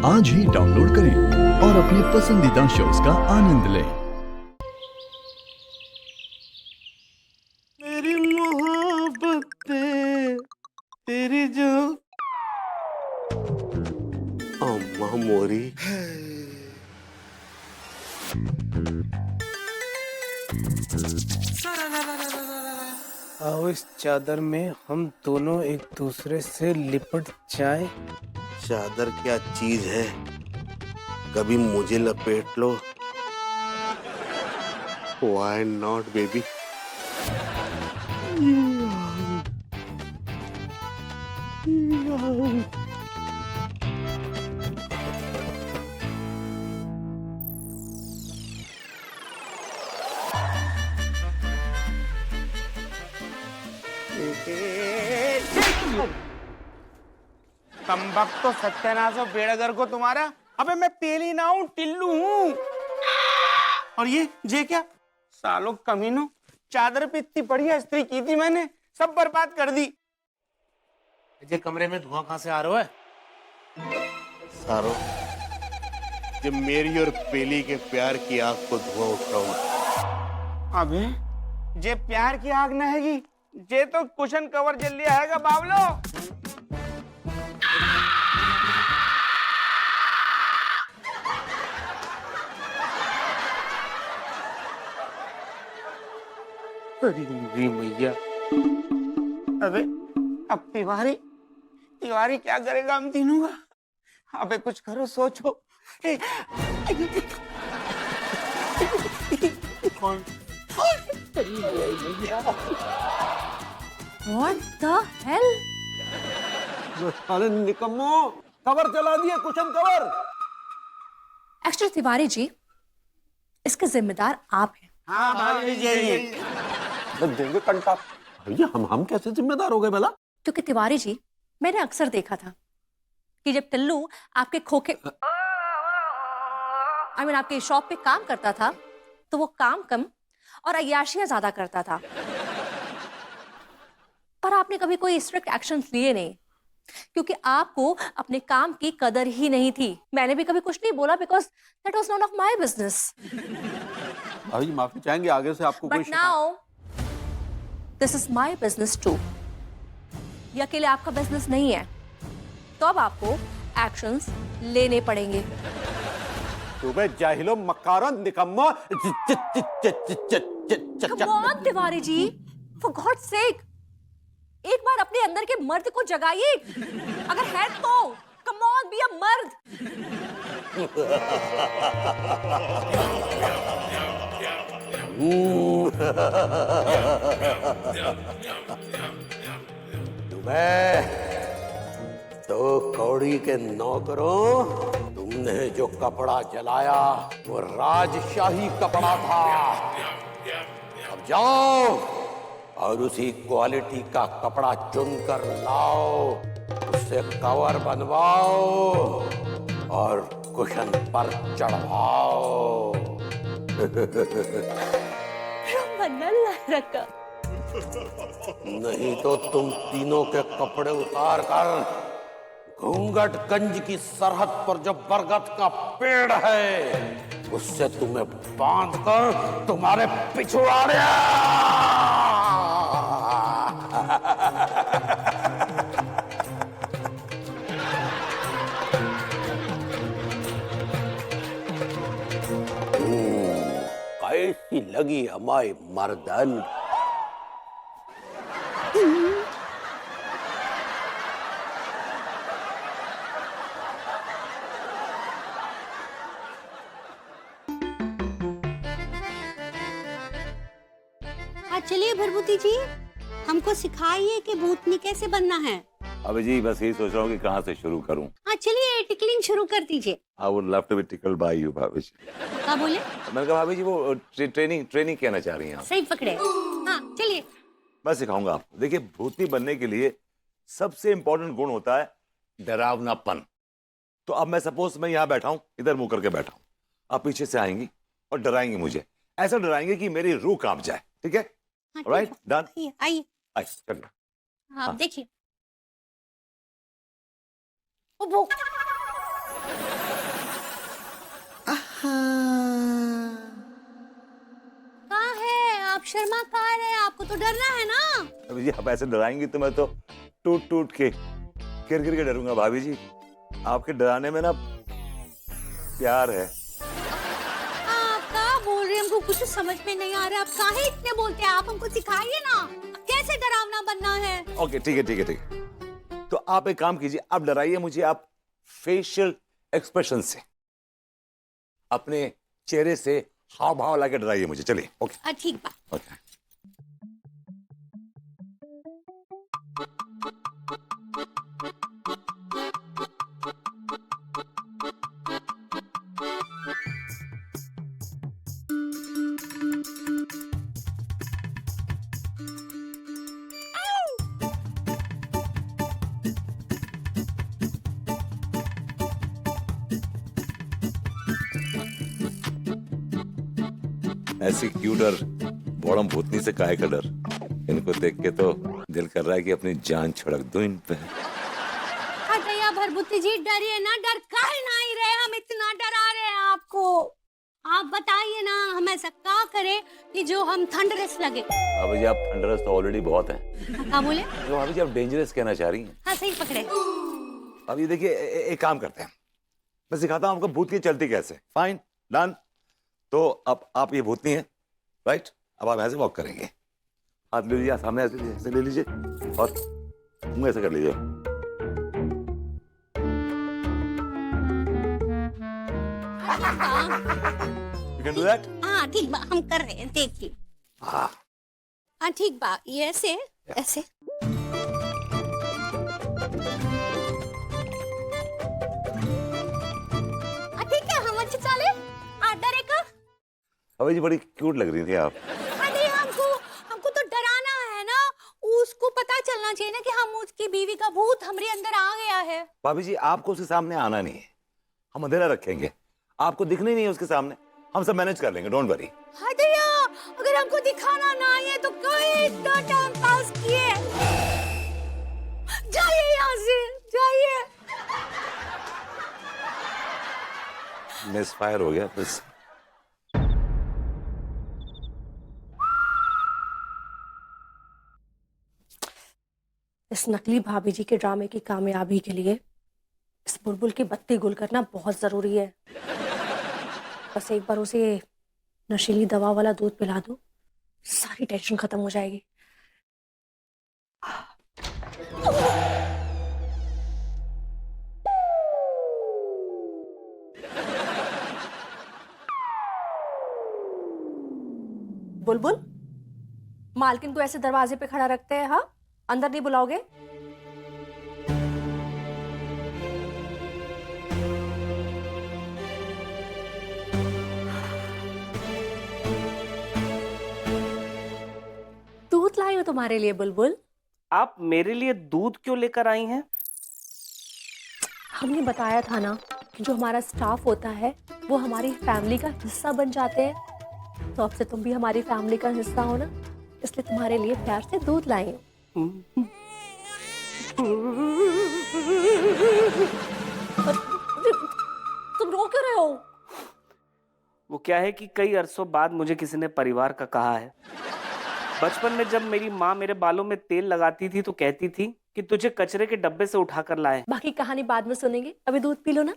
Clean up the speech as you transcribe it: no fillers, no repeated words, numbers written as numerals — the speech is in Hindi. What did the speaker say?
आज ही डाउनलोड करें और अपने पसंदीदा शोज का आनंद लें। मेरी मोहब्बत तेरी जो अम्मा मोरी आओ इस चादर में हम दोनों एक दूसरे से लिपट जाएं। चादर क्या चीज है, कभी मुझे लपेट लो। Why not baby? कमबख्त तो सत्यानाश हो बेड़गर को तुम्हारा। अबे मैं पेली ना हूँ, टिल्लू हूँ। और ये क्या सालों कमीनों, चादर पे इतनी बढ़िया इस्त्री की थी मैंने, सब बर्बाद कर दी। ये कमरे में धुआं कहाँ से आ रहा है? सारो, जब मेरी और पेली के प्यार की आग को धुआं उठ रहा हूँ। अबे जे प्यार की आग न हैगी, जे तो कुशन कवर जल लिया हैगा बावलो। अरे मैया, अबे अब तिवारी क्या करेगा हम तीनों का? अबे कुछ करो, सोचो। कौन? What the hell? अरे निकम्मो, कवर चला दिए, cushion cover. Actually Tiwari ji, इसके जिम्मेदार आप हैं। हाँ भाभी जी। देंगे कंटा। भैया हम कैसे जिम्मेदार हो गए भला? क्योंकि तिवारी जी, मैंने अक्सर देखा था कि जब टिल्लू आपके खोखे आपके शॉप पे काम करता था, तो वो काम कम और अय्याशियां ज्यादा करता था। पर आपने कभी कोई स्ट्रिक्ट एक्शन लिए नहीं, क्योंकि आपको अपने काम की कदर ही नहीं थी। मैंने भी कभी कुछ नहीं बोला, because that was none of my business. भाई माफी चाहेंगे, आगे से आपको कोई but now this is my business too. ये अकेले आपका बिजनेस नहीं है, तो अब आपको एक्शंस लेने पड़ेंगे। तुम्हें जाहिलो मक्कारों निकम्मो। Come on, Tiwari ji, for God's sake, एक बार अपने अंदर के मर्द को जगाइए। अगर है तो come on, be a मर्द। तो कौड़ी के नौकरों, तुमने जो कपड़ा जलाया वो राजशाही कपड़ा था। अब जाओ और उसी क्वालिटी का कपड़ा चुनकर लाओ, उससे कवर बनवाओ और कुशन पर चढ़वाओ। रखा नहीं तो तुम तीनों के कपड़े उतार कर घूंघटगंज की सरहद पर जो बरगद का पेड़ है, उससे तुम्हें बांधकर तुम्हारे पिछवाड़े कैसी लगी हमारी मर्दन? चलिए भरभूति जी, हमको सिखाइए कि भूतनी कैसे बनना है। अबे जी बस यही सोच रहा हूँ कि कहाँ से शुरू करूँ। हाँ चलिए, टिकलिंग शुरू कर दीजिए। I would love to be tickled by you, भाभी जी। क्या बोले? मैंने कहा भाभी जी वो ट्रेनिंग कहना चाह रही हैं आप। सही पकड़े। हाँ चलिए। मैं सिखाऊंगा आपको। देखिए, भूतनी बनने के लिए सबसे इम्पोर्टेंट गुण होता है डरावनापन। तो अब मैं सपोज मैं यहाँ बैठा हूँ, इधर मुंह करके बैठा हूँ, आप पीछे से आएंगी और डराएंगी मुझे, ऐसा डराएंगे कि मेरी रूह कांप जाए। ठीक है? Right, done. आइए चलिए आप देखिए। शर्मा कहाँ रहे? आपको तो डरना है ना। भाभी जी आप ऐसे डराएंगी तो मैं तो टूट टूट के गिर गिर के डरूंगा। भाभी जी आपके डराने में ना प्यार है। आप क्या बोल रहे हैं? हमको कुछ समझ में नहीं आ रहा। आप काहे इतने बोलते हैं? आप हमको सिखाइए ना कैसे डरावना बनना है। ओके ठीक है ठीक है ठीक है। तो आप एक काम कीजिए, आप डराइए मुझे, आप फेशियल एक्सप्रेशन से, अपने चेहरे से हाव भाव लाके डराइए मुझे। चलिए ओके ठीक बा। ओके। ऐसी क्यूट और बॉडम भूतनी से काहे का डर? इनको देख के तो दिल कर रहा है कि अपनी जान छिड़क दूं इन पे। हटैया भरभूति जी, डरिए ना। डर काहे नहीं रहे? हम इतना डरा रहे हैं आपको। आप बताइए ना हम ऐसा क्या करें कि जो हम थंडरस लगे। भाभी जी आप थंडरस तो ऑलरेडी बहुत है। क्या बोले? तो भाभी जी आप डेंजरस कहना चाह रही हैं। हाँ सही पकड़े। अभी देखिए एक काम करते हैं, मैं सिखाता हूं आपको भूतनी चलती कैसे। Fine done. तो अब आप ये भूतनी है राइट। अब आप ऐसे वॉक करेंगे, हाथ ले लीजिए सामने, ऐसे ले लीजिए और मुंह ऐसे कर लीजिए। You can do that? हाँ ठीक बा, हम कर रहे हैं। देखिए हाँ हाँ ठीक बा। ये ऐसे ऐसे। ठीक है, हम अच्छे चले। डरे का? भाभी जी बड़ी क्यूट लग रही थी आप। अरे हमको तो डराना है ना। उसको पता चलना चाहिए ना कि हम उसकी बीवी का भूत हमारे अंदर आ गया है। भाभी जी आपको उसके सामने आना नहीं है, हम अंधेरा रखेंगे, आपको दिखना ही नहीं है उसके सामने, हम सब मैनेज कर लेंगे, डोंट वरी। हदिया, अगर हमको दिखाना ना है तो कोई इतना टाइम पास किए। जाइए यहाँ से, जाइए। मिस फायर हो गया बस। इस नकली भाभी जी के ड्रामे की कामयाबी के लिए इस बुलबुल की बत्ती गुल करना बहुत जरूरी है। बस एक बार उसे नशीली दवा वाला दूध पिला दो, सारी टेंशन खत्म हो जाएगी। बुलबुल, मालकिन को ऐसे दरवाजे पे खड़ा रखते हैं? हाँ, अंदर नहीं बुलाओगे? दूध लाई हो तुम्हारे लिए बुलबुल। आप मेरे लिए दूध क्यों लेकर आई हैं? हमने बताया था ना कि जो हमारा स्टाफ होता है वो हमारी फैमिली का हिस्सा बन जाते हैं, तो अब से तुम भी हमारी फैमिली का हिस्सा हो ना, इसलिए तुम्हारे लिए प्यार से दूध लाई हूं। तुम रो क्यों रहे हो? वो क्या है कि कई अरसों बाद मुझे किसी ने परिवार का कहा है। बचपन में जब मेरी माँ मेरे बालों में तेल लगाती थी तो कहती थी कि तुझे कचरे के डब्बे से उठाकर लाएं। बाकी कहानी बाद में सुनेंगे, अभी दूध पी लो ना।